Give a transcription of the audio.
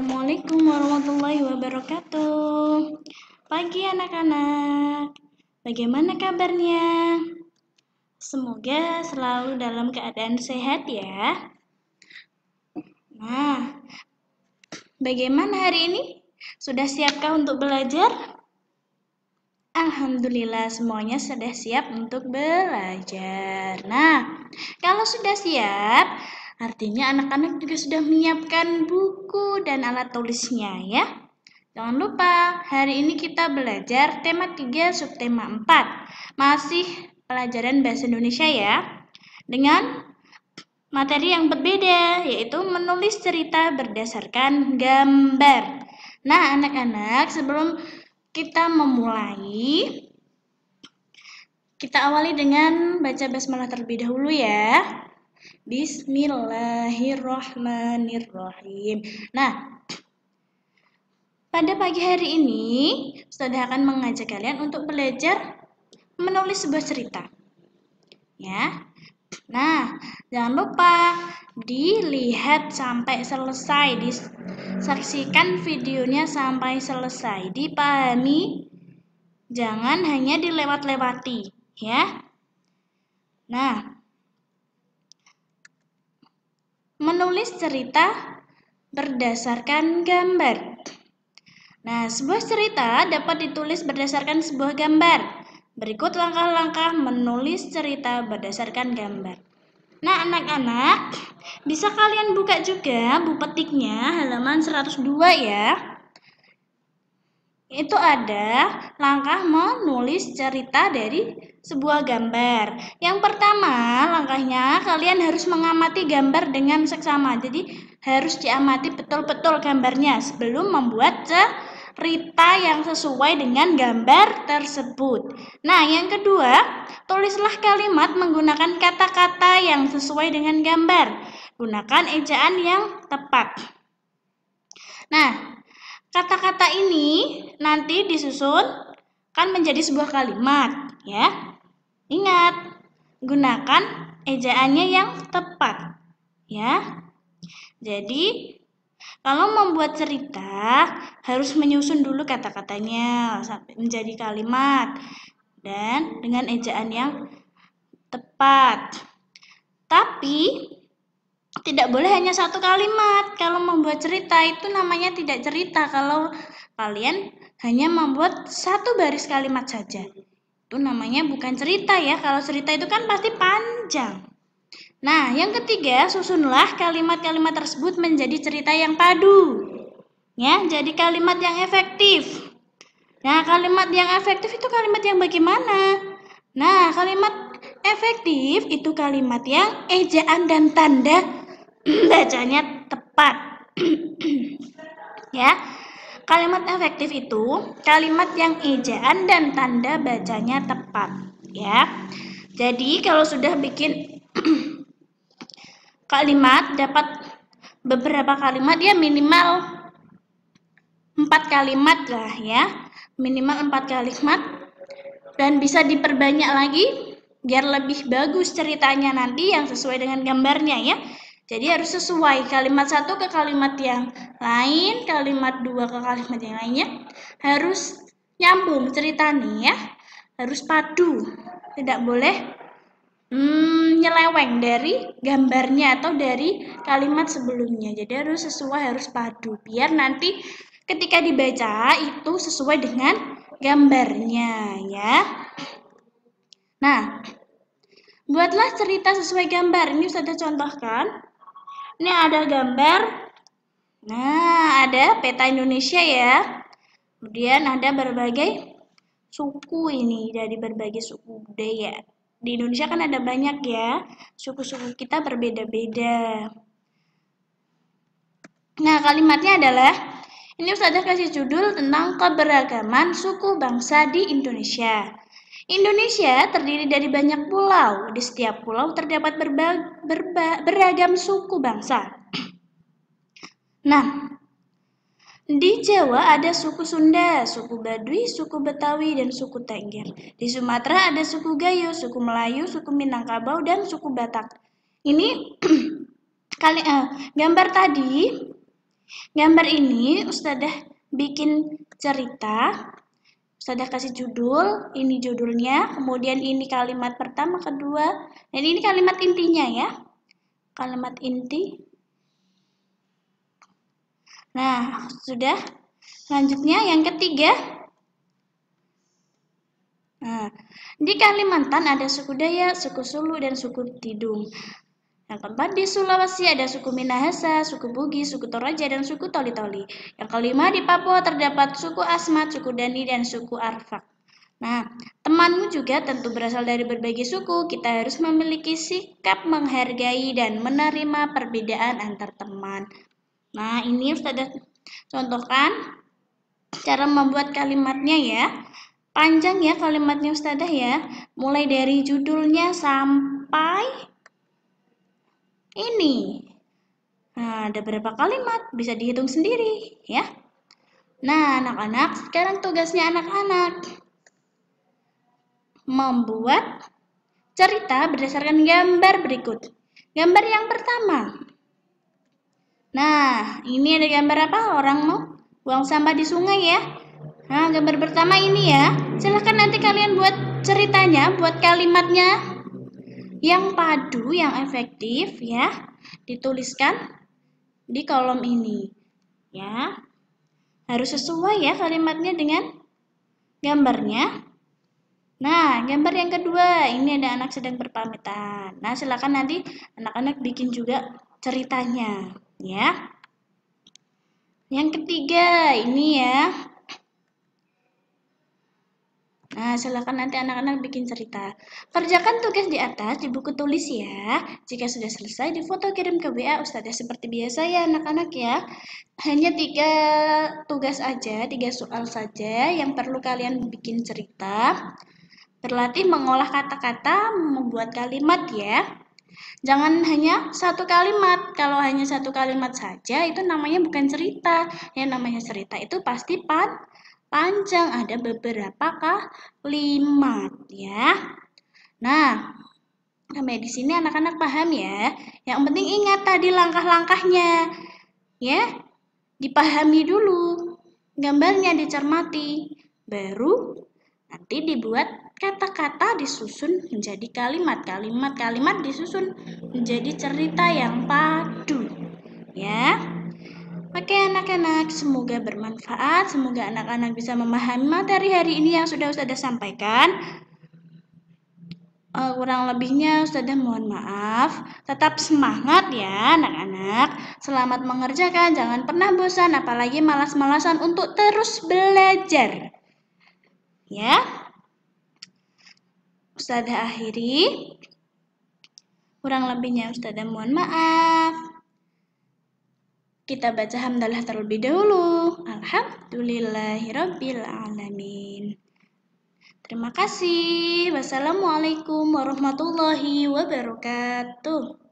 Assalamualaikum warahmatullahi wabarakatuh. Pagi anak-anak, bagaimana kabarnya? Semoga selalu dalam keadaan sehat ya. Nah, bagaimana hari ini? Sudah siapkah untuk belajar? Alhamdulillah semuanya sudah siap untuk belajar. Nah, kalau sudah siap, artinya anak-anak juga sudah menyiapkan buku dan alat tulisnya ya. Jangan lupa, hari ini kita belajar tema 3 subtema 4. Masih pelajaran bahasa Indonesia ya. Dengan materi yang berbeda, yaitu menulis cerita berdasarkan gambar. Nah, anak-anak, sebelum kita memulai, kita awali dengan baca basmalah terlebih dahulu ya. Bismillahirrahmanirrahim. Nah, pada pagi hari ini, Ustazah akan mengajak kalian untuk belajar menulis sebuah cerita. Ya. Nah, jangan lupa dilihat sampai selesai, disaksikan videonya sampai selesai, dipahami, jangan hanya dilewat-lewati, ya. Nah, menulis cerita berdasarkan gambar. Nah, sebuah cerita dapat ditulis berdasarkan sebuah gambar. Berikut langkah-langkah menulis cerita berdasarkan gambar. Nah, anak-anak, bisa kalian buka juga buku petiknya halaman 102 ya. Itu ada langkah menulis cerita dari sebuah gambar. Yang pertama, langkahnya kalian harus mengamati gambar dengan seksama. Jadi, harus diamati betul-betul gambarnya sebelum membuat cerita yang sesuai dengan gambar tersebut. Nah, yang kedua, tulislah kalimat menggunakan kata-kata yang sesuai dengan gambar. Gunakan ejaan yang tepat. Nah, kata-kata ini nanti disusun kan menjadi sebuah kalimat, ya. Ingat, gunakan ejaannya yang tepat, ya. Jadi, kalau membuat cerita harus menyusun dulu kata-katanya sampai menjadi kalimat dan dengan ejaan yang tepat. Tapi tidak boleh hanya satu kalimat. Kalau membuat cerita itu namanya tidak cerita kalau kalian hanya membuat satu baris kalimat saja. Itu namanya bukan cerita ya. Kalau cerita itu kan pasti panjang. Nah, yang ketiga, susunlah kalimat-kalimat tersebut menjadi cerita yang padu. Ya, jadi kalimat yang efektif. Nah, kalimat yang efektif itu kalimat yang bagaimana? Nah, kalimat efektif itu kalimat yang ejaan dan tanda bacanya tepat. Ya, kalimat efektif itu kalimat yang ejaan dan tanda bacanya tepat. Ya, jadi kalau sudah bikin kalimat dapat beberapa kalimat ya minimal 4 kalimat lah ya, minimal 4 kalimat dan bisa diperbanyak lagi biar lebih bagus ceritanya nanti yang sesuai dengan gambarnya ya. Jadi harus sesuai kalimat satu ke kalimat yang lain, kalimat dua ke kalimat yang lainnya harus nyambung ceritanya ya, harus padu, tidak boleh nyeleweng dari gambarnya atau dari kalimat sebelumnya. Jadi harus sesuai, harus padu biar nanti ketika dibaca itu sesuai dengan gambarnya ya. Nah, buatlah cerita sesuai gambar. Ini sudah contohkan. Ini ada gambar. Nah, ada peta Indonesia ya. Kemudian ada berbagai suku ini dari berbagai suku budaya. Di Indonesia kan ada banyak ya, suku-suku kita berbeda-beda. Nah, kalimatnya adalah, ini Ustazah kasih judul tentang keberagaman suku bangsa di Indonesia. Indonesia terdiri dari banyak pulau. Di setiap pulau terdapat beragam suku bangsa. Nah, di Jawa ada suku Sunda, suku Baduy, suku Betawi, dan suku Tengger. Di Sumatera ada suku Gayo, suku Melayu, suku Minangkabau, dan suku Batak. Ini gambar tadi Gambar ini Ustadzah bikin cerita. Ustadzah kasih judul, ini judulnya, kemudian ini kalimat pertama, kedua, dan ini kalimat intinya ya. Kalimat inti. Nah, sudah. Selanjutnya yang ketiga. Nah, di Kalimantan ada suku Dayak, suku Sulu, dan suku Tidung. Yang keempat, di Sulawesi ada suku Minahasa, suku Bugis, suku Toraja, dan suku Toli-Toli. Yang kelima, di Papua terdapat suku Asmat, suku Dani, dan suku Arfak. Nah, temanmu juga tentu berasal dari berbagai suku. Kita harus memiliki sikap menghargai dan menerima perbedaan antar teman. Nah, ini Ustadzah contohkan cara membuat kalimatnya ya. Panjang ya kalimatnya Ustadzah ya. Mulai dari judulnya sampai ini. Nah, ada berapa kalimat? Bisa dihitung sendiri ya. Nah, anak-anak, sekarang tugasnya anak-anak membuat cerita berdasarkan gambar berikut. Gambar yang pertama. Nah, ini ada gambar apa? Orang mau buang sampah di sungai ya. Nah, gambar pertama ini ya. Silahkan nanti kalian buat ceritanya, buat kalimatnya yang padu, yang efektif ya. Dituliskan di kolom ini. Ya. Harus sesuai ya kalimatnya dengan gambarnya. Nah, gambar yang kedua, ini ada anak sedang berpamitan. Nah, silakan nanti anak-anak bikin juga ceritanya, ya. Yang ketiga, ini ya. Nah, silakan nanti anak-anak bikin cerita. Kerjakan tugas di atas di buku tulis ya. Jika sudah selesai, difoto kirim ke WA Ustadzah seperti biasa ya anak-anak ya. Hanya 3 tugas aja, 3 soal saja yang perlu kalian bikin cerita. Berlatih mengolah kata-kata, membuat kalimat ya. Jangan hanya satu kalimat. Kalau hanya satu kalimat saja, itu namanya bukan cerita. Yang namanya cerita itu pasti panjang. Ada beberapa kalimat ya. Nah, sampai di sini anak-anak paham ya. Yang penting ingat tadi langkah-langkahnya. Ya, dipahami dulu. Gambarnya dicermati. Baru nanti dibuat kata-kata disusun menjadi kalimat. Kalimat disusun menjadi cerita yang padu. Ya. Oke anak-anak, semoga bermanfaat. Semoga anak-anak bisa memahami materi hari ini yang sudah Ustadzah sampaikan. Kurang lebihnya Ustadzah mohon maaf. Tetap semangat ya anak-anak. Selamat mengerjakan, jangan pernah bosan, apalagi malas-malasan untuk terus belajar. Ya. Ustadzah akhiri. Kurang lebihnya Ustadzah mohon maaf. Kita baca hamdalah terlebih dahulu. Alhamdulillahirabbil alamin. Terima kasih. Wassalamualaikum warahmatullahi wabarakatuh.